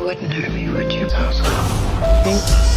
wouldn't hurt me, would you? Thanks.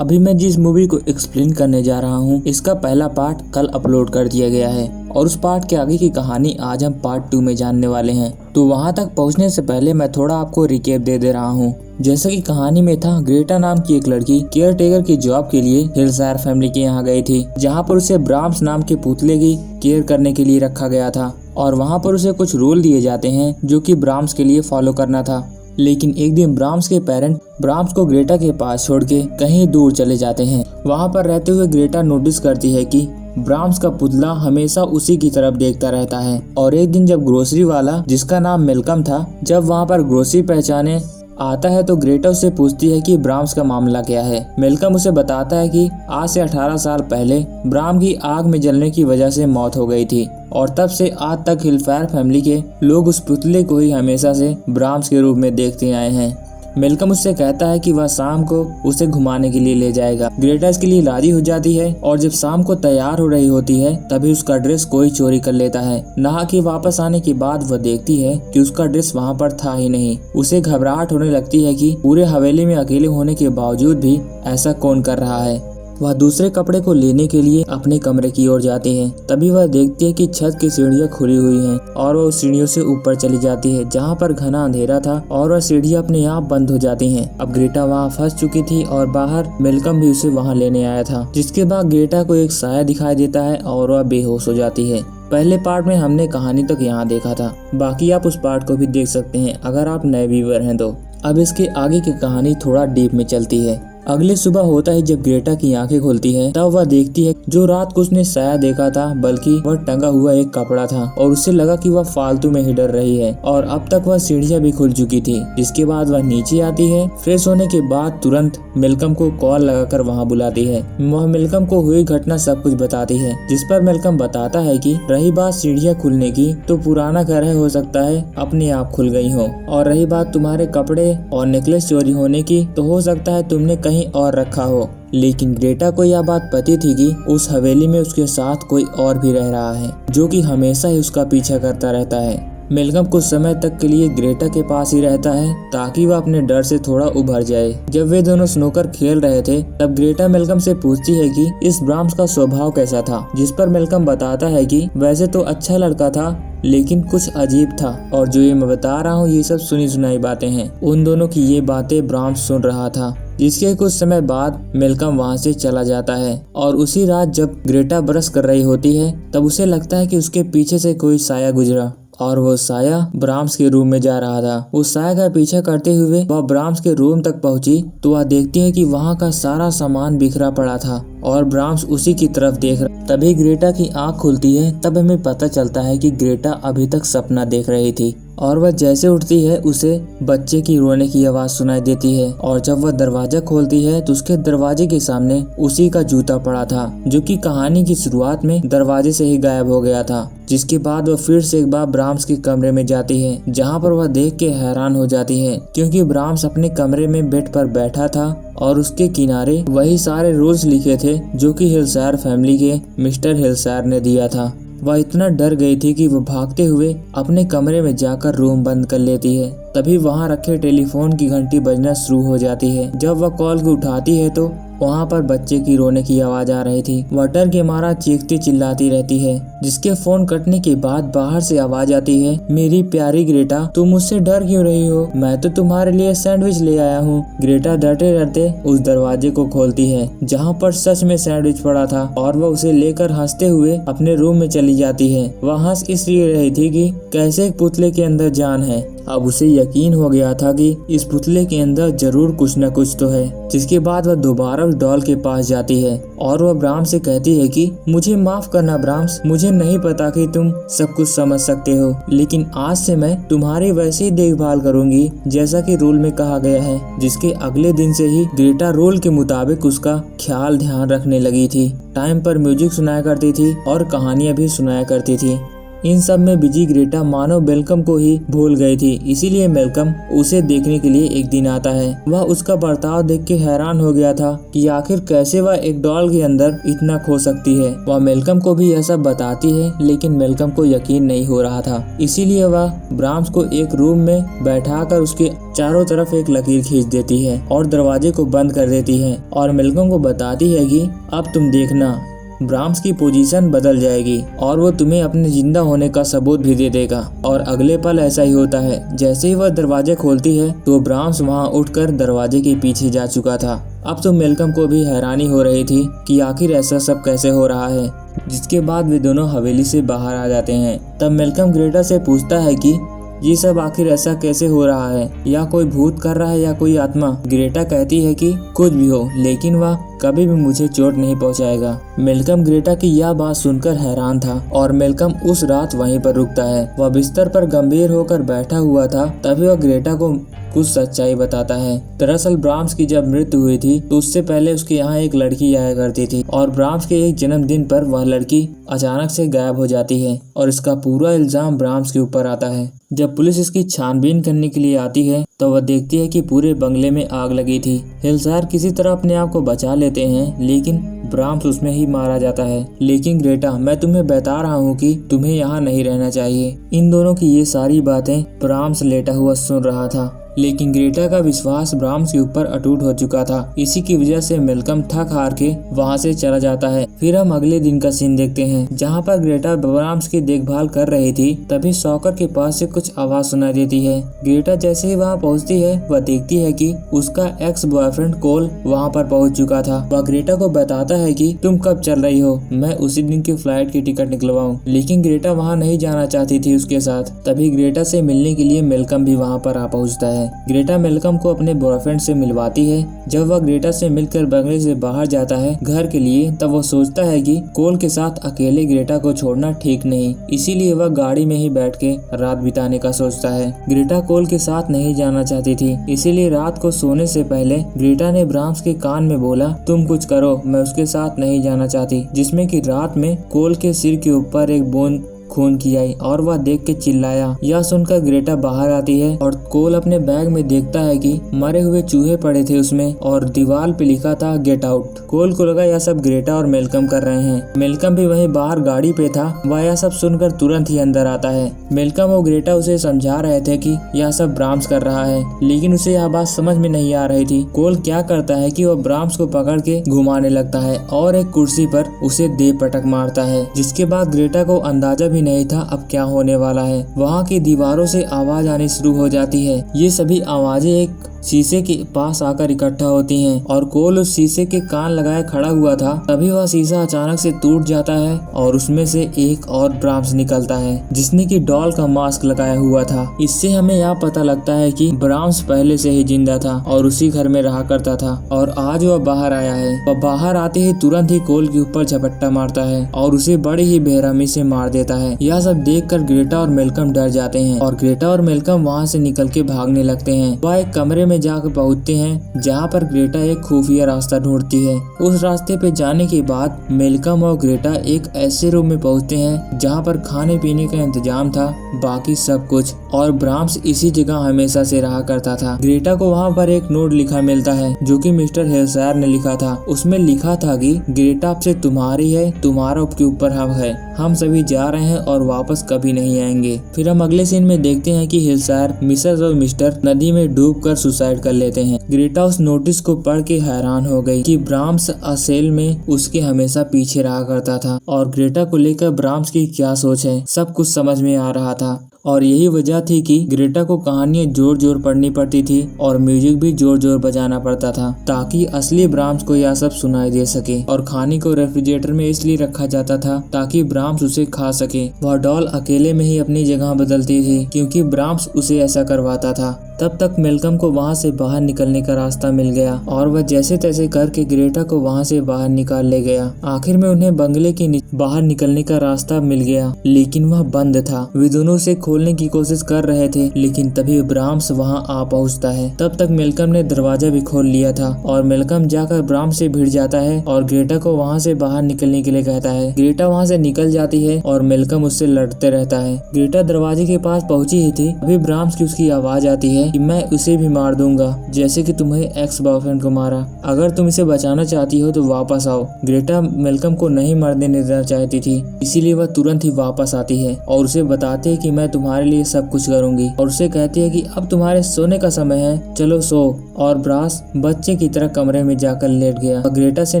अभी मैं जिस मूवी को एक्सप्लेन करने जा रहा हूँ इसका पहला पार्ट कल अपलोड कर दिया गया है और उस पार्ट के आगे की कहानी आज हम पार्ट 2 में जानने वाले हैं। तो वहाँ तक पहुँचने से पहले मैं थोड़ा आपको रिकेप दे रहा हूँ। जैसा कि कहानी में था, ग्रेटा नाम की एक लड़की केयर टेकर की जॉब के लिए हिलशायर फैमिली के यहाँ गई थी, जहाँ पर उसे ब्राम्स नाम के पुतले की केयर करने के लिए रखा गया था और वहाँ पर उसे कुछ रूल दिए जाते हैं जो कि ब्राम्स के लिए फॉलो करना था। लेकिन एक दिन ब्राम्स के पेरेंट ब्राम्स को ग्रेटा के पास छोड़ के कहीं दूर चले जाते हैं। वहाँ पर रहते हुए ग्रेटा नोटिस करती है कि ब्राम्स का पुतला हमेशा उसी की तरफ देखता रहता है। और एक दिन जब ग्रोसरी वाला, जिसका नाम मेलकम था, जब वहाँ पर ग्रोसरी पहचाने आता है तो ग्रेटा उससे पूछती है कि ब्राम्स का मामला क्या है। मेलकम उसे बताता है कि आज से 18 साल पहले ब्राम की आग में जलने की वजह से मौत हो गई थी और तब से आज तक हिलशायर फैमिली के लोग उस पुतले को ही हमेशा से ब्राम्स के रूप में देखते आए हैं। मेलकम उससे कहता है कि वह शाम को उसे घुमाने के लिए ले जाएगा। ग्रेटा इसके लिए राजी हो जाती है और जब शाम को तैयार हो रही होती है तभी उसका ड्रेस कोई चोरी कर लेता है। नहा के वापस आने के बाद वह देखती है कि उसका ड्रेस वहाँ पर था ही नहीं। उसे घबराहट होने लगती है कि पूरे हवेली में अकेले होने के बावजूद भी ऐसा कौन कर रहा है। वह दूसरे कपड़े को लेने के लिए अपने कमरे की ओर जाती है। तभी वह देखती है कि छत की सीढ़ियाँ खुली हुई हैं और वह उस सीढ़ियों से ऊपर चली जाती है जहाँ पर घना अंधेरा था और वह सीढ़ियाँ अपने आप बंद हो जाती हैं। अब ग्रेटा वहाँ फंस चुकी थी और बाहर मेलकम भी उसे वहाँ लेने आया था, जिसके बाद ग्रेटा को एक साया दिखाई देता है और वह बेहोश हो जाती है। पहले पार्ट में हमने कहानी तक यहाँ देखा था, बाकी आप उस पार्ट को भी देख सकते हैं अगर आप नए व्यूअर हैं तो। अब इसके आगे की कहानी थोड़ा डीप में चलती है। अगले सुबह होता है जब ग्रेटा की आंखें खुलती है, तब वह देखती है जो रात को उसने साया देखा था बल्कि वह टंगा हुआ एक कपड़ा था और उससे लगा कि वह फालतू में ही डर रही है और अब तक वह सीढ़ियाँ भी खुल चुकी थी। जिसके बाद वह नीचे आती है। फ्रेश होने के बाद तुरंत मेलकम को कॉल लगाकर वहाँ बुलाती है। वह मेलकम को हुई घटना सब कुछ बताती है, जिस पर मेलकम बताता है कि रही बात सीढ़ियाँ खुलने की तो पुराना घर है, हो सकता है अपने आप खुल गई हो, और रही बात तुम्हारे कपड़े और नेकलेस चोरी होने की तो हो सकता है तुमने कहीं और रखा हो। लेकिन ग्रेटा को यह बात पता थी कि उस हवेली में उसके साथ कोई और भी रह रहा है जो कि हमेशा ही उसका पीछा करता रहता है। मेलकम कुछ समय तक के लिए ग्रेटा के पास ही रहता है ताकि वह अपने डर से थोड़ा उभर जाए। जब वे दोनों स्नूकर खेल रहे थे तब ग्रेटा मेलकम से पूछती है कि इस ब्राम्स का स्वभाव कैसा था, जिस पर मेलकम बताता है कि वैसे तो अच्छा लड़का था लेकिन कुछ अजीब था और जो ये मैं बता रहा हूँ ये सब सुनी सुनाई बातें हैं। उन दोनों की ये बातें ब्राम्स सुन रहा था। जिसके कुछ समय बाद मेलकम वहाँ से चला जाता है और उसी रात जब ग्रेटा ब्रश कर रही होती है तब उसे लगता है कि उसके पीछे से कोई साया गुजरा और वो साया ब्राम्स के रूम में जा रहा था। उस साया का पीछा करते हुए वह ब्राम्स के रूम तक पहुंची तो वह देखती है कि वहाँ का सारा सामान बिखरा पड़ा था और ब्राम्स उसी की तरफ देख रहा। तभी ग्रेटा की आंख खुलती है। तब हमें पता चलता है कि ग्रेटा अभी तक सपना देख रही थी और वह जैसे उठती है उसे बच्चे की रोने की आवाज सुनाई देती है और जब वह दरवाजा खोलती है तो उसके दरवाजे के सामने उसी का जूता पड़ा था जो कि कहानी की शुरुआत में दरवाजे से ही गायब हो गया था। जिसके बाद वह फिर से एक बार ब्राम्स के कमरे में जाती है जहाँ पर वह देख के हैरान हो जाती है क्योंकि ब्राम्स अपने कमरे में बेड पर बैठा था और उसके किनारे वही सारे रूल्स लिखे थे जो कि हिलशायर फैमिली के मिस्टर हिलशायर ने दिया था। वह इतना डर गई थी कि वह भागते हुए अपने कमरे में जाकर रूम बंद कर लेती है। तभी वहां रखे टेलीफोन की घंटी बजना शुरू हो जाती है। जब वह कॉल को उठाती है तो वहाँ पर बच्चे की रोने की आवाज आ रही थी। वह डर के मारा चीखती चिल्लाती रहती है। जिसके फोन कटने के बाद बाहर से आवाज आती है, मेरी प्यारी ग्रेटा, तुम मुझसे डर क्यों रही हो? मैं तो तुम्हारे लिए सैंडविच ले आया हूँ। ग्रेटा डरते डरते उस दरवाजे को खोलती है जहाँ पर सच में सैंडविच पड़ा था और वह उसे लेकर हंसते हुए अपने रूम में चली जाती है। वह हंस इसलिए रही थी कि कैसे एक पुतले के अंदर जान है। अब उसे यकीन हो गया था कि इस पुतले के अंदर जरूर कुछ न कुछ तो है। जिसके बाद वह दोबारा उस डॉल के पास जाती है और वह ब्राम्स से कहती है कि मुझे माफ करना ब्राम्स, मुझे नहीं पता कि तुम सब कुछ समझ सकते हो, लेकिन आज से मैं तुम्हारी वैसे ही देखभाल करूंगी जैसा कि रूल में कहा गया है। जिसके अगले दिन से ही ग्रेटा रूल के मुताबिक उसका ख्याल ध्यान रखने लगी थी, टाइम पर म्यूजिक सुनाया करती थी और कहानियां भी सुनाया करती थी। इन सब में बिजी ग्रेटा मानो मेलकम को ही भूल गई थी, इसीलिए मेलकम उसे देखने के लिए एक दिन आता है। वह उसका बर्ताव देख के हैरान हो गया था कि आखिर कैसे वह एक डॉल के अंदर इतना खो सकती है। वह मेलकम को भी ऐसा बताती है, लेकिन मेलकम को यकीन नहीं हो रहा था, इसीलिए वह ब्राम्स को एक रूम में बैठाकर उसके चारों तरफ एक लकीर खींच देती है और दरवाजे को बंद कर देती है और मेलकम को बताती है कि अब तुम देखना, ब्राम्स की पोजीशन बदल जाएगी और वो तुम्हें अपने जिंदा होने का सबूत भी दे देगा। और अगले पल ऐसा ही होता है। जैसे ही वह दरवाजे खोलती है तो ब्राम्स वहां उठकर दरवाजे के पीछे जा चुका था। अब तो मेलकम को भी हैरानी हो रही थी कि आखिर ऐसा सब कैसे हो रहा है। जिसके बाद वे दोनों हवेली से बाहर आ जाते हैं। तब मेलकम ग्रेटा से पूछता है कि ये सब आखिर ऐसा कैसे हो रहा है, या कोई भूत कर रहा है या कोई आत्मा। ग्रेटा कहती है कि कुछ भी हो, लेकिन वह कभी भी मुझे चोट नहीं पहुंचाएगा। मेलकम ग्रेटा की यह बात सुनकर हैरान था और मेलकम उस रात वहीं पर रुकता है। वह बिस्तर पर गंभीर होकर बैठा हुआ था, तभी वह ग्रेटा को कुछ सच्चाई बताता है। दरअसल ब्राम्स की जब मृत्यु हुई थी तो उससे पहले उसके यहाँ एक लड़की आया करती थी और ब्राम्स के एक जन्मदिन पर वह लड़की अचानक से गायब हो जाती है और इसका पूरा इल्जाम ब्राम्स के ऊपर आता है। जब पुलिस इसकी छानबीन करने के लिए आती है तो वह देखती है कि पूरे बंगले में आग लगी थी। हिलसार किसी तरह अपने आप को बचा लेते हैं, लेकिन ब्राम्स उसमें ही मारा जाता है। लेकिन ग्रेटा, मैं तुम्हें बता रहा हूँ कि तुम्हें यहाँ नहीं रहना चाहिए। इन दोनों की ये सारी बातें ब्राम्स लेटा हुआ सुन रहा था, लेकिन ग्रेटा का विश्वास ब्राम्स के ऊपर अटूट हो चुका था। इसी की वजह से मेलकम थक हार के वहाँ से चला जाता है। फिर हम अगले दिन का सीन देखते हैं, जहाँ पर ग्रेटा ब्राम्स की देखभाल कर रही थी। तभी सॉकर के पास से कुछ आवाज सुनाई देती है। ग्रेटा जैसे ही वहाँ पहुँचती है, वह देखती है कि उसका एक्स बॉयफ्रेंड कोल वहाँ पर पहुँच चुका था। वह ग्रेटा को बताता है कि तुम कब चल रही हो, मैं उसी दिन की फ्लाइट की टिकट निकलवाऊं। लेकिन ग्रेटा वहाँ नहीं जाना चाहती थी उसके साथ। तभी ग्रेटा से मिलने के लिए मेलकम भी वहाँ पर आ पहुँचता है। ग्रेटा मेलकम को अपने बॉयफ्रेंड से मिलवाती है। जब वह ग्रेटा से मिलकर बंगले से बाहर जाता है घर के लिए, तब वो सोचता है कि कोल के साथ अकेले ग्रेटा को छोड़ना ठीक नहीं, इसीलिए वह गाड़ी में ही बैठ के रात बिताने का सोचता है। ग्रेटा कोल के साथ नहीं जाना चाहती थी, इसीलिए रात को सोने से पहले ग्रेटा ने ब्राम्स के कान में बोला, तुम कुछ करो, मैं उसके साथ नहीं जाना चाहती। जिसमें कि रात में कोल के सिर के ऊपर एक बूंद खून की आई और वह देख के चिल्लाया। यह सुनकर ग्रेटा बाहर आती है और कोल अपने बैग में देखता है कि मरे हुए चूहे पड़े थे उसमें और दीवार पे लिखा था गेट आउट। कोल को लगा यह सब ग्रेटा और मेलकम कर रहे हैं। मेलकम भी वहीं बाहर गाड़ी पे था। वह यह सब सुनकर तुरंत ही अंदर आता है। मेलकम और ग्रेटा उसे समझा रहे थे कि यह सब ब्राम्स कर रहा है, लेकिन उसे यह बात समझ में नहीं आ रही थी। कोल क्या करता है कि वह ब्राम्स को पकड़ के घुमाने लगता है और एक कुर्सी पर उसे दे पटक मारता है। जिसके बाद ग्रेटा को अंदाजा भी नहीं था अब क्या होने वाला है। वहाँ की दीवारों से आवाज आनी शुरू हो जाती है। ये सभी आवाजें एक शीशे के पास आकर इकट्ठा होती हैं और कोल उस शीशे के कान लगाए खड़ा हुआ था। तभी वह शीशा अचानक से टूट जाता है और उसमें से एक और ब्राम्स निकलता है, जिसने की डॉल का मास्क लगाया हुआ था। इससे हमें यह पता लगता है कि ब्राम्स पहले से ही जिंदा था और उसी घर में रहा करता था और आज वह बाहर आया है। वह बाहर आते ही तुरंत ही कोल के ऊपर झपट्टा मारता है और उसे बड़ी ही बेरहमी से मार देता है। यह सब देखकर ग्रेटा और मेलकम डर जाते हैं और ग्रेटा और मेलकम वहाँ से निकल के भागने लगते हैं। वह एक कमरे में जाकर पहुंचते हैं, जहां पर ग्रेटा एक खुफिया रास्ता ढूंढती है। उस रास्ते पे जाने के बाद मेलकम और ग्रेटा एक ऐसे रूम में पहुंचते हैं जहां पर खाने पीने का इंतजाम था, बाकी सब कुछ, और ब्राम्स इसी जगह हमेशा से रहा करता था। ग्रेटा को वहां पर एक नोट लिखा मिलता है जो कि मिस्टर हिलसायर ने लिखा था। उसमें लिखा था कि ग्रेटा अब से तुम्हारी है, तुम्हारा के ऊपर हम है, हम सभी जा रहे हैं और वापस कभी नहीं आएंगे। फिर हम अगले सीन में देखते हैं कि हिलसायर मिसेस और मिस्टर नदी में डूबकर सुसाइड कर लेते हैं। ग्रेटा उस नोटिस को पढ़ के हैरान हो गई कि ब्राम्स असेल में उसके हमेशा पीछे रहा करता था और ग्रेटा को लेकर ब्राम्स की क्या सोच है सब कुछ समझ में आ रहा था। और यही वजह थी कि ग्रेटा को कहानियां जोर जोर पढ़नी पड़ती थी और म्यूजिक भी जोर जोर बजाना पड़ता था ताकि असली ब्राम्स को यह सब सुनाई दे सके। और खाने को रेफ्रिजरेटर में इसलिए रखा जाता था ताकि ब्राम्स उसे खा सके। वह डॉल अकेले में ही अपनी जगह बदलती थी क्योंकि ब्राम्स उसे ऐसा करवाता था। तब तक मेलकम को वहाँ से बाहर निकलने का रास्ता मिल गया और वह जैसे तैसे करके ग्रेटा को वहाँ से बाहर निकाल ले गया। आखिर में उन्हें बंगले के बाहर निकलने का रास्ता मिल गया, लेकिन वह बंद था। वे दोनों उसे खोलने की कोशिश कर रहे थे, लेकिन तभी ब्राम्स वहाँ आ पहुँचता है। तब तक मेलकम ने दरवाजा भी खोल लिया था और मेलकम जाकर ब्राम्स से भिड़ जाता है और ग्रेटा को वहाँ से बाहर निकलने के लिए कहता है। ग्रेटा वहाँ से निकल जाती है और मेलकम उससे लड़ते रहता है। ग्रेटा दरवाजे के पास पहुँची ही थी, अभी ब्राम्स की उसकी आवाज आती है कि मैं उसे भी मार दूंगा जैसे कि तुम्हें एक्स बॉयफ्रेंड को मारा। अगर तुम इसे बचाना चाहती हो तो वापस आओ। ग्रेटा मेलकम को नहीं मरने देना चाहती थी, इसीलिए वह तुरंत ही वापस आती है और उसे बताती है कि मैं तुम्हारे लिए सब कुछ करूंगी और उसे कहती है कि अब तुम्हारे सोने का समय है, चलो सो। और ब्रास बच्चे की तरह कमरे में जाकर लेट गया। ग्रेटा से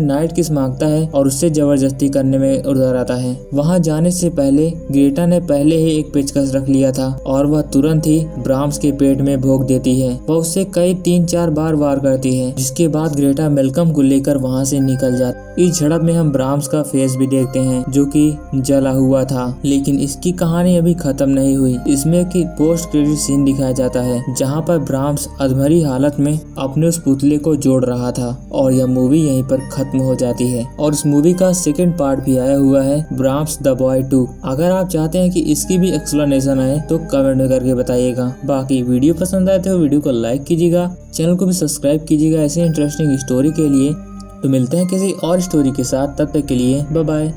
नाइट किस मांगता है और उससे जबरदस्ती करने में उतर आता है। वहाँ जाने से पहले ग्रेटा ने पहले ही एक पेचकस रख लिया था और वह तुरंत ही ब्राम्स के पेट में भोंक देती है। वह उससे कई 3-4 बार वार करती है, जिसके बाद ग्रेटा मेलकम को लेकर वहाँ से निकल जाती। इस झड़प में हम ब्राम्स का फेस भी देखते हैं जो कि जला हुआ था, लेकिन इसकी कहानी अभी खत्म नहीं हुई। इसमें की पोस्ट क्रेडिट सीन दिखाया जाता है जहाँ पर ब्राम्स अधमरी हालत में अपने उस पुतले को जोड़ रहा था और यह मूवी यहीं पर खत्म हो जाती है। और इस मूवी का सेकंड पार्ट भी आया हुआ है, ब्राम्स द बॉय 2। अगर आप चाहते हैं कि इसकी भी एक्सप्लेनेशन आए तो कमेंट में करके बताइएगा। बाकी वीडियो पसंद आए तो वीडियो को लाइक कीजिएगा, चैनल को भी सब्सक्राइब कीजिएगा ऐसे इंटरेस्टिंग स्टोरी के लिए। तो मिलते हैं किसी और स्टोरी के साथ, तब तक के लिए बाय बाय।